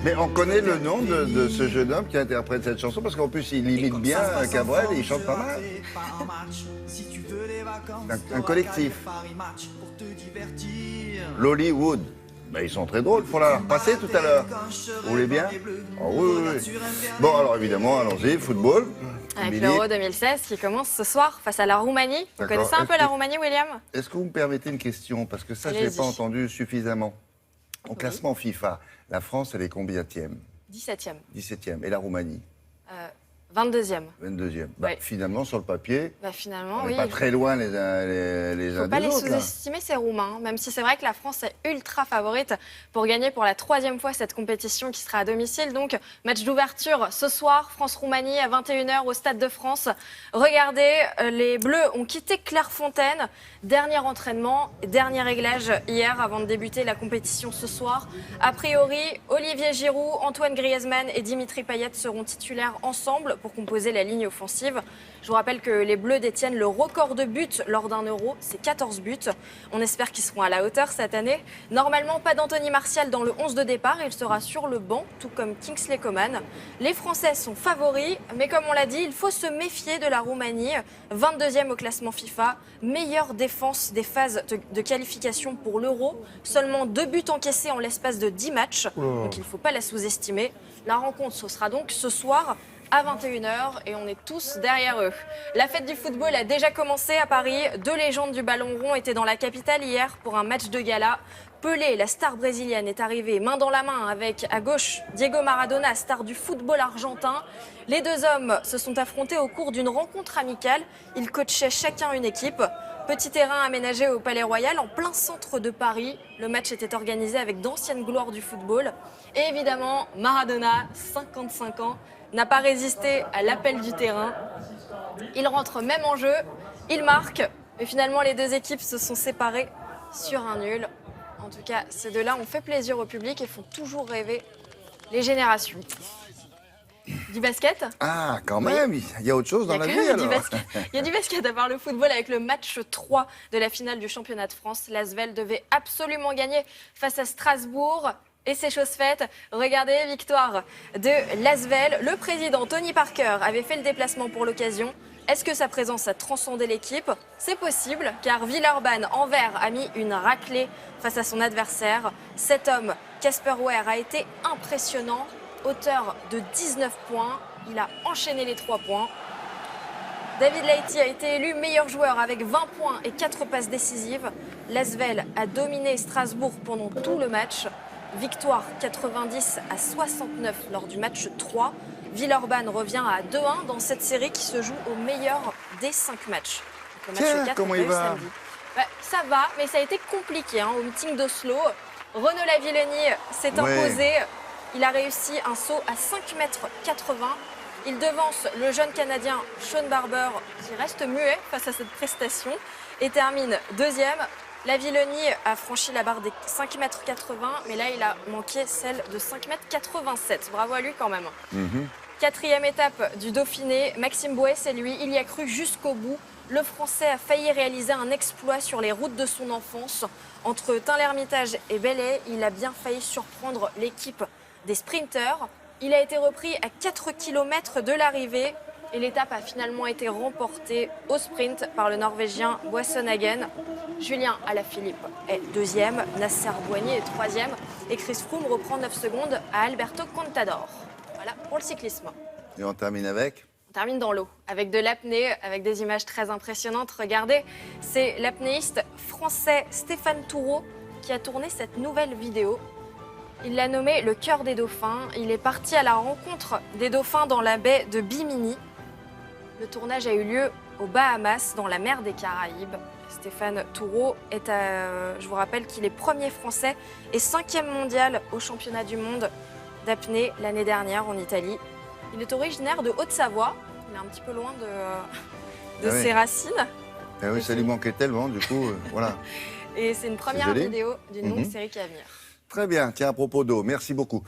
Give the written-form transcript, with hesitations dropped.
Mais on connaît le nom de ce jeune homme qui interprète cette chanson parce qu'en plus il imite bien Cabrel et il chante pas mal. Un collectif. Lollywood. Ben, ils sont très drôles, il faut la repasser tout à l'heure. Vous voulez bien? Oh, oui. Bon, alors évidemment, allons-y, football. Avec l'Euro 2016 qui commence ce soir face à la Roumanie. Vous connaissez un peu la Roumanie, William? Est-ce que vous me permettez une question? Parce que ça, je ne l'ai pas entendu suffisamment. Au classement FIFA, la France, elle est combienième? 17e. 17e. Et la Roumanie? 22e. 22e. Oui. Finalement, sur le papier, finalement, on n'est pas très loin les uns des autres. Il ne faut pas les sous-estimer, ces Roumains. Même si c'est vrai que la France est ultra favorite pour gagner pour la 3e fois cette compétition qui sera à domicile. Donc, match d'ouverture ce soir, France-Roumanie à 21h au Stade de France. Regardez, les Bleus ont quitté Clairefontaine. Dernier entraînement, dernier réglage hier avant de débuter la compétition ce soir. A priori, Olivier Giroud, Antoine Griezmann et Dimitri Payet seront titulaires ensemble pour composer la ligne offensive. Je vous rappelle que les Bleus détiennent le record de buts lors d'un Euro, c'est 14 buts. On espère qu'ils seront à la hauteur cette année. Normalement, pas d'Anthony Martial dans le 11 de départ, il sera sur le banc, tout comme Kingsley Coman. Les Français sont favoris, mais comme on l'a dit, il faut se méfier de la Roumanie, 22e au classement FIFA, meilleure défense des phases de qualification pour l'Euro, seulement 2 buts encaissés en l'espace de 10 matchs, donc il ne faut pas la sous-estimer. La rencontre, ce sera donc ce soir à 21h et on est tous derrière eux. La fête du football a déjà commencé à Paris. 2 légendes du ballon rond étaient dans la capitale hier pour un match de gala. Pelé, la star brésilienne, est arrivée main dans la main avec à gauche Diego Maradona, star du football argentin. Les deux hommes se sont affrontés au cours d'une rencontre amicale. Ils coachaient chacun une équipe. Petit terrain aménagé au Palais Royal en plein centre de Paris. Le match était organisé avec d'anciennes gloires du football. Et évidemment, Maradona, 55 ans, n'a pas résisté à l'appel du terrain. Il rentre même en jeu, il marque. Mais finalement, les deux équipes se sont séparées sur un nul. En tout cas, ces deux-là ont fait plaisir au public et font toujours rêver les générations. Du basket? Ah, quand même, il y a autre chose dans la vie alors. Il y a du basket à part le football avec le match 3 de la finale du championnat de France. L'Asvel devait absolument gagner face à Strasbourg. Et c'est chose faite. Regardez, victoire de l'Asvel. Le président Tony Parker avait fait le déplacement pour l'occasion. Est-ce que sa présence a transcendé l'équipe? C'est possible, car Villeurbanne, Anvers, a mis une raclée face à son adversaire. Cet homme, Casper Ware, a été impressionnant. Auteur de 19 points, il a enchaîné les 3 points. David Laïti a été élu meilleur joueur avec 20 points et 4 passes décisives. L'Asvel a dominé Strasbourg pendant tout le match. Victoire 90-69 lors du match 3. Villeurbanne revient à 2-1 dans cette série qui se joue au meilleur des 5 matchs. Donc, le match 4 comment il va samedi. Ça va, mais ça a été compliqué au meeting d'Oslo. Renaud Lavillenie s'est imposé. Il a réussi un saut à 5,80 m. Il devance le jeune Canadien Sean Barber, qui reste muet face à cette prestation, et termine deuxième. Lavillenie a franchi la barre des 5,80 m, mais là, il a manqué celle de 5,87 m. Bravo à lui quand même. Quatrième étape du Dauphiné, Maxime Boët, c'est lui, il y a cru jusqu'au bout. Le Français a failli réaliser un exploit sur les routes de son enfance. Entre Tain-l'Hermitage et Belley, il a bien failli surprendre l'équipe des sprinteurs. Il a été repris à 4 km de l'arrivée et l'étape a finalement été remportée au sprint par le Norvégien Boasson Hagen. Julien Alaphilippe est deuxième, Nasser Boigny est troisième et Chris Froome reprend 9 secondes à Alberto Contador. Voilà pour le cyclisme. Et on termine avec? On termine dans l'eau, avec de l'apnée, avec des images très impressionnantes. Regardez, c'est l'apnéiste français Stéphane Toureau qui a tourné cette nouvelle vidéo. Il l'a nommé le cœur des dauphins. Il est parti à la rencontre des dauphins dans la baie de Bimini. Le tournage a eu lieu aux Bahamas, dans la mer des Caraïbes. Stéphane Toureau est je vous rappelle qu'il est premier français et 5e mondial au championnat du monde d'apnée l'année dernière en Italie. Il est originaire de Haute-Savoie. Il est un petit peu loin de ses racines. Ah oui, ça lui manquait tellement, du coup, voilà. Et c'est une première vidéo d'une longue série qui va venir. Très bien. Tiens, à propos d'eau, merci beaucoup.